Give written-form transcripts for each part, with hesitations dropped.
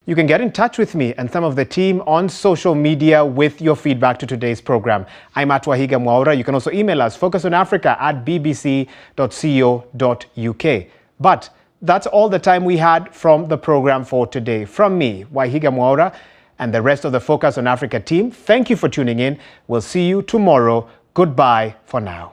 You can get in touch with me and some of the team on social media with your feedback to today's program. I'm at Wahiga Mwaura. You can also email us, focusonafrica@bbc.co.uk. But that's all the time we had from the program for today. From me, Wahiga Mwaura, and the rest of the Focus on Africa team, thank you for tuning in. We'll see you tomorrow. Goodbye for now.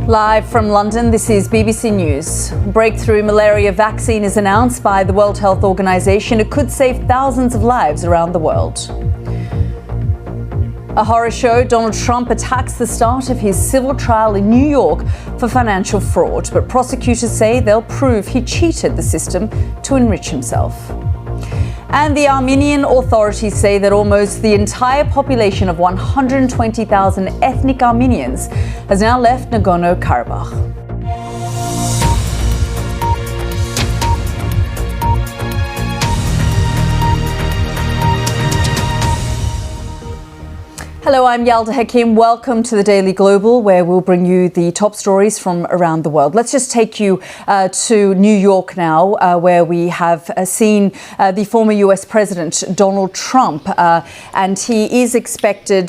Live from London, this is BBC News. Breakthrough malaria vaccine is announced by the World Health Organization. It could save thousands of lives around the world. A horror show, Donald Trump attacks the start of his civil trial in New York for financial fraud, but prosecutors say they'll prove he cheated the system to enrich himself. And the Armenian authorities say that almost the entire population of 120,000 ethnic Armenians has now left Nagorno-Karabakh. Hello, I'm Yalda Hakim. Welcome to the Daily Global, where we'll bring you the top stories from around the world. Let's just take you to New York now, where we have seen the former US President Donald Trump, and he is expected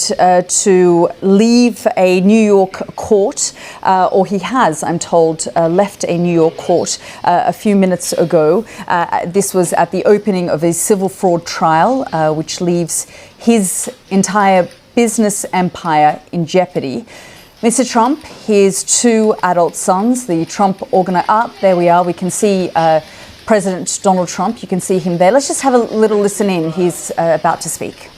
to leave a New York court, or he has, I'm told, left a New York court a few minutes ago. This was at the opening of a civil fraud trial, which leaves his entire business empire in jeopardy. Mr. Trump, his two adult sons, the Trump there we are. We can see President Donald Trump. You can see him there. Let's just have a little listen in. He's about to speak.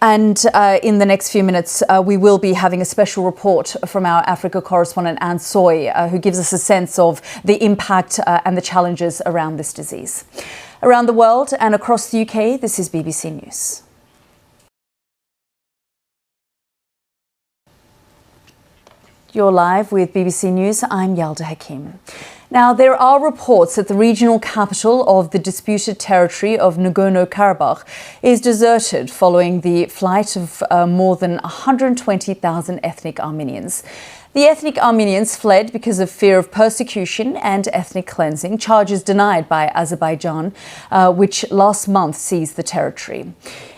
And in the next few minutes, we will be having a special report from our Africa correspondent, Anne Soy, who gives us a sense of the impact and the challenges around this disease. Around the world and across the UK, this is BBC News. You're live with BBC News. I'm Yalda Hakim. Now, there are reports that the regional capital of the disputed territory of Nagorno-Karabakh is deserted following the flight of more than 120,000 ethnic Armenians. The ethnic Armenians fled because of fear of persecution and ethnic cleansing, charges denied by Azerbaijan, which last month seized the territory.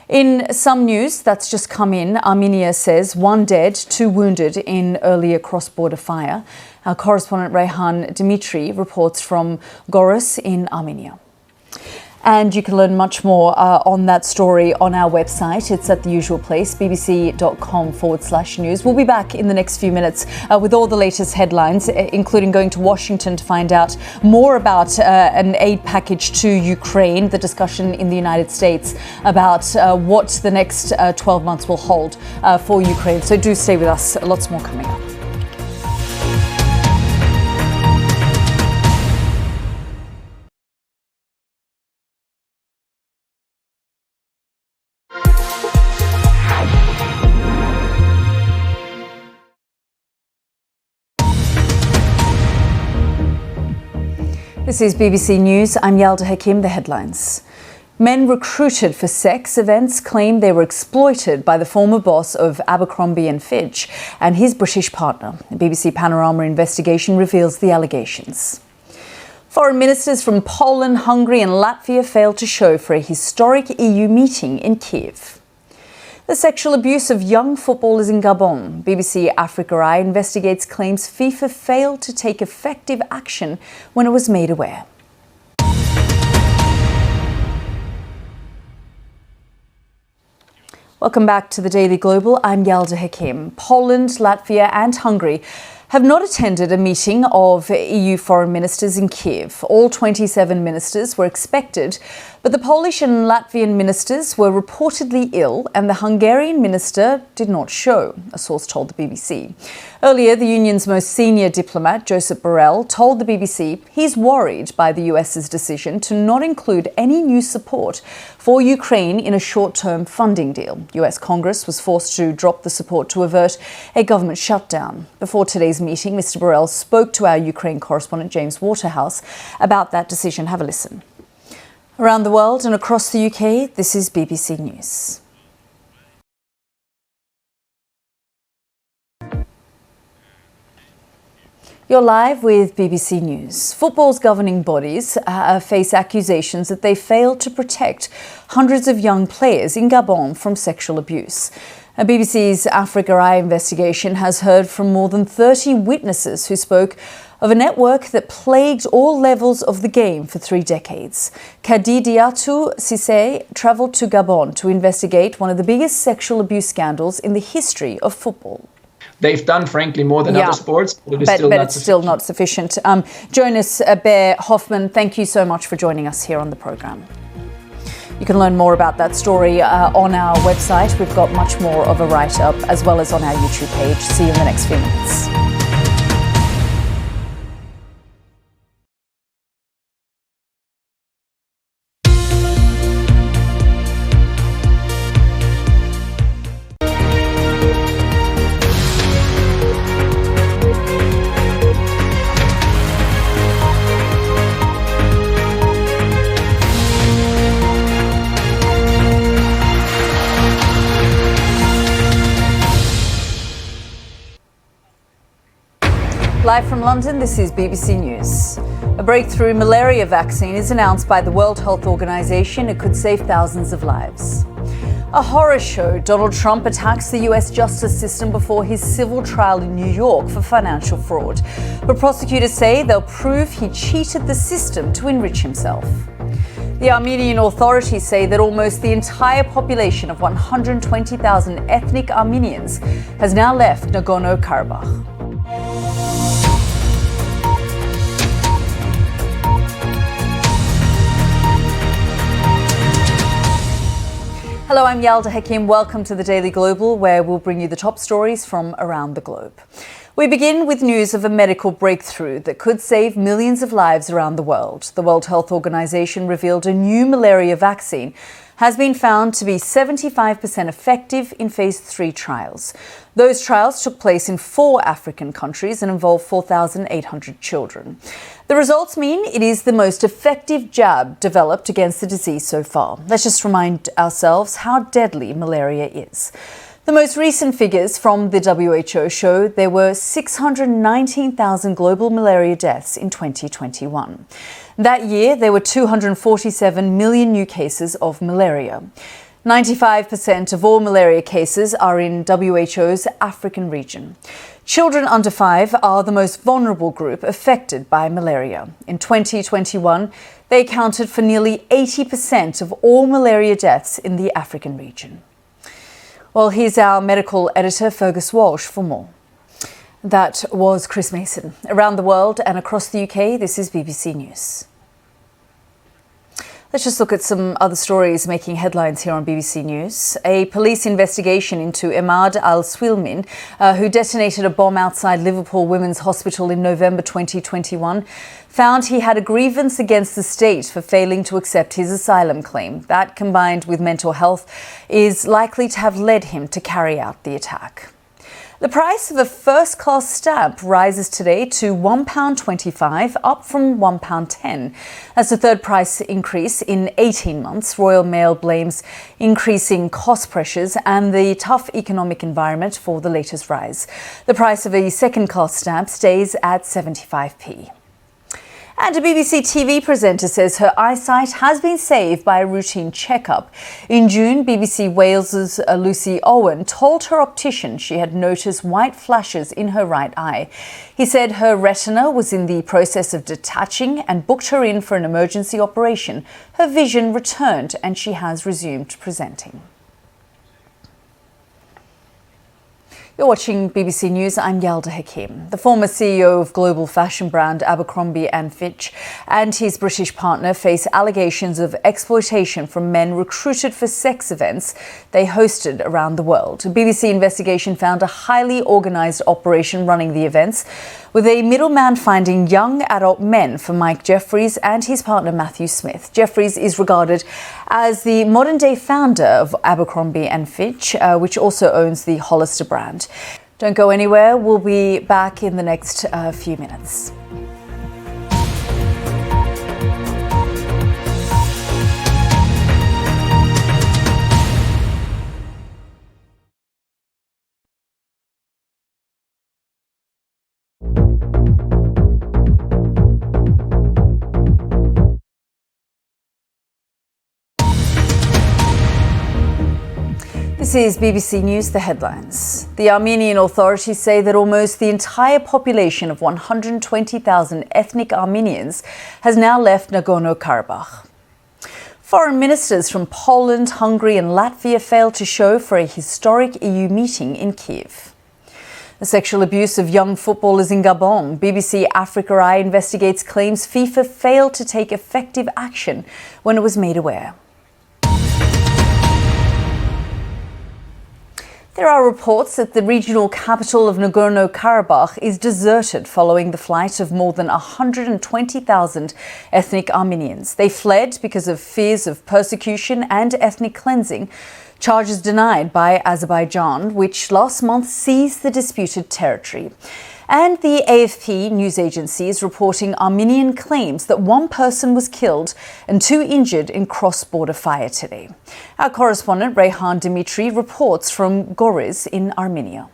In some news that's just come in, Armenia says 1 dead, 2 wounded in earlier cross-border fire. Our correspondent Reyhan Dimitri reports from Goris in Armenia. And you can learn much more on that story on our website. It's at the usual place, bbc.com/news. We'll be back in the next few minutes with all the latest headlines, including going to Washington to find out more about an aid package to Ukraine, the discussion in the United States about what the next 12 months will hold for Ukraine. So do stay with us. Lots more coming up. This is BBC News. I'm Yalda Hakim. The headlines. Men recruited for sex events claim they were exploited by the former boss of Abercrombie and Fitch and his British partner. The BBC Panorama investigation reveals the allegations. Foreign ministers from Poland, Hungary and Latvia failed to show for a historic EU meeting in Kiev. The sexual abuse of young footballers in Gabon. BBC Africa Eye investigates claims FIFA failed to take effective action when it was made aware. Welcome back to the Daily Global. I'm Yalda Hakim. Poland, Latvia and Hungary have not attended a meeting of EU foreign ministers in Kiev. All 27 ministers were expected, But the Polish and Latvian ministers were reportedly ill and the Hungarian minister did not show, a source told the BBC. Earlier, the union's most senior diplomat, Josep Borrell, told the BBC he's worried by the US's decision to not include any new support for Ukraine in a short-term funding deal. US Congress was forced to drop the support to avert a government shutdown. Before today's meeting, Mr. Borrell spoke to our Ukraine correspondent, James Waterhouse, about that decision. Have a listen. Around the world and across the UK, this is BBC News. You're live with BBC News. Football's governing bodies face accusations that they failed to protect hundreds of young players in Gabon from sexual abuse. BBC's Africa Eye investigation has heard from more than 30 witnesses who spoke of a network that plagued all levels of the game for 3 decades. Kadidiatou Cissé travelled to Gabon to investigate one of the biggest sexual abuse scandals in the history of football. They've done, frankly, more than other sports, but it's still not sufficient. Jonas Bear Hoffman, thank you so much for joining us here on the programme. You can learn more about that story on our website. We've got much more of a write-up as well as on our YouTube page. See you in the next few minutes. Live from London, this is BBC News. A breakthrough malaria vaccine is announced by the World Health Organization. It could save thousands of lives. A horror show. Donald Trump attacks the US justice system before his civil trial in New York for financial fraud. But prosecutors say they'll prove he cheated the system to enrich himself. The Armenian authorities say that almost the entire population of 120,000 ethnic Armenians has now left Nagorno-Karabakh. Hello, I'm Yalda Hakim. Welcome to the Daily Global, where we'll bring you the top stories from around the globe. We begin with news of a medical breakthrough that could save millions of lives around the world. The World Health Organization revealed a new malaria vaccine has been found to be 75% effective in phase 3 trials. Those trials took place in 4 African countries and involved 4,800 children. The results mean it is the most effective jab developed against the disease so far. Let's just remind ourselves how deadly malaria is. The most recent figures from the WHO show there were 619,000 global malaria deaths in 2021. That year, there were 247 million new cases of malaria. 95% of all malaria cases are in WHO's African region. Children under 5 are the most vulnerable group affected by malaria. In 2021, they accounted for nearly 80% of all malaria deaths in the African region. Well, here's our medical editor, Fergus Walsh, for more. That was Chris Mason. Around the world and across the UK, this is BBC News. Let's just look at some other stories making headlines here on BBC News. A police investigation into Emad al-Swilmin, who detonated a bomb outside Liverpool Women's Hospital in November 2021, found he had a grievance against the state for failing to accept his asylum claim. That, combined with mental health, is likely to have led him to carry out the attack. The price of a first-class stamp rises today to £1.25, up from £1.10. That's the third price increase in 18 months. Royal Mail blames increasing cost pressures and the tough economic environment for the latest rise. The price of a second-class stamp stays at 75p. And a BBC TV presenter says her eyesight has been saved by a routine checkup. In June, BBC Wales's Lucy Owen told her optician she had noticed white flashes in her right eye. He said her retina was in the process of detaching and booked her in for an emergency operation. Her vision returned and she has resumed presenting. You're watching BBC News. I'm Yalda Hakim. The former CEO of global fashion brand Abercrombie & Fitch and his British partner face allegations of exploitation from men recruited for sex events they hosted around the world. A BBC investigation found a highly organised operation running the events, with a middleman finding young adult men for Mike Jeffries and his partner Matthew Smith. Jeffries is regarded as the modern-day founder of Abercrombie & Fitch, which also owns the Hollister brand. Don't go anywhere. We'll be back in the next few minutes. This is BBC News, the headlines. The Armenian authorities say that almost the entire population of 120,000 ethnic Armenians has now left Nagorno-Karabakh. Foreign ministers from Poland, Hungary and Latvia failed to show for a historic EU meeting in Kyiv. The sexual abuse of young footballers in Gabon. BBC Africa Eye investigates claims FIFA failed to take effective action when it was made aware. There are reports that the regional capital of Nagorno-Karabakh is deserted following the flight of more than 120,000 ethnic Armenians. They fled because of fears of persecution and ethnic cleansing, charges denied by Azerbaijan, which last month seized the disputed territory. And the AFP news agency is reporting Armenian claims that one person was killed and 2 injured in cross-border fire today. Our correspondent Reyhan Dimitri reports from Goriz in Armenia.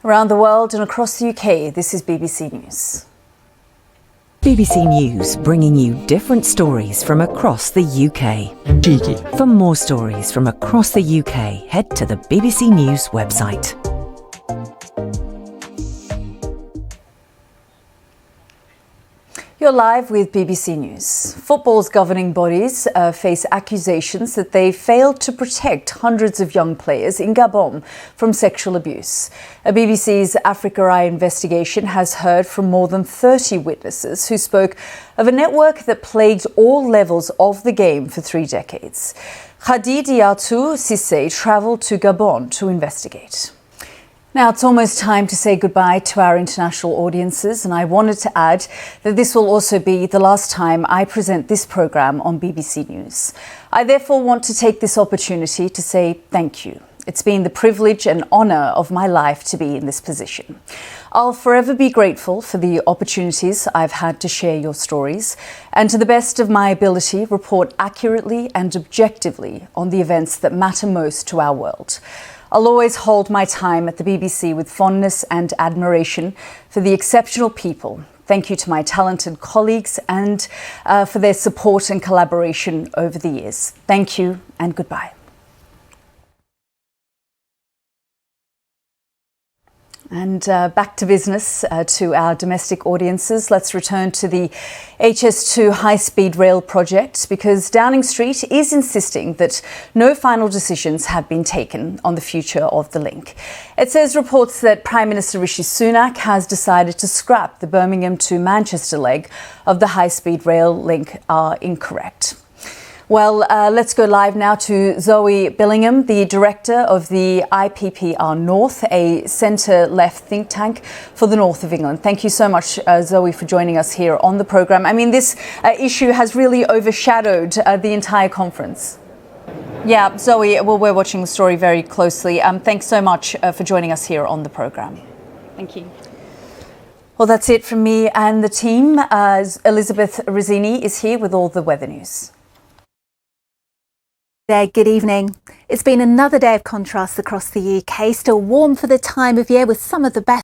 Around the world and across the UK, this is BBC News. BBC News, bringing you different stories from across the UK. Cheeky. For more stories from across the UK, head to the BBC News website. You're live with BBC News. Football's governing bodies face accusations that they failed to protect hundreds of young players in Gabon from sexual abuse. A BBC's Africa Eye investigation has heard from more than 30 witnesses who spoke of a network that plagued all levels of the game for 3 decades. Khadi Diatou Cissé travelled to Gabon to investigate. Now, it's almost time to say goodbye to our international audiences, and I wanted to add that this will also be the last time I present this programme on BBC News. I therefore want to take this opportunity to say thank you. It's been the privilege and honour of my life to be in this position. I'll forever be grateful for the opportunities I've had to share your stories and, to the best of my ability, report accurately and objectively on the events that matter most to our world. I'll always hold my time at the BBC with fondness and admiration for the exceptional people. Thank you to my talented colleagues and for their support and collaboration over the years. Thank you and goodbye. And back to business, to our domestic audiences. Let's return to the HS2 high-speed rail project, because Downing Street is insisting that no final decisions have been taken on the future of the link. It says reports that Prime Minister Rishi Sunak has decided to scrap the Birmingham to Manchester leg of the high-speed rail link are incorrect. Well, let's go live now to Zoe Billingham, the director of the IPPR North, a centre-left think tank for the north of England. Thank you so much, Zoe, for joining us here on the programme. I mean, this issue has really overshadowed the entire conference. Yeah, Zoe, well, we're watching the story very closely. Thanks so much for joining us here on the programme. Thank you. Well, that's it from me and the team. Elizabeth Rizzini is here with all the weather news. Good evening. It's been another day of contrasts across the UK, still warm for the time of year with some of the best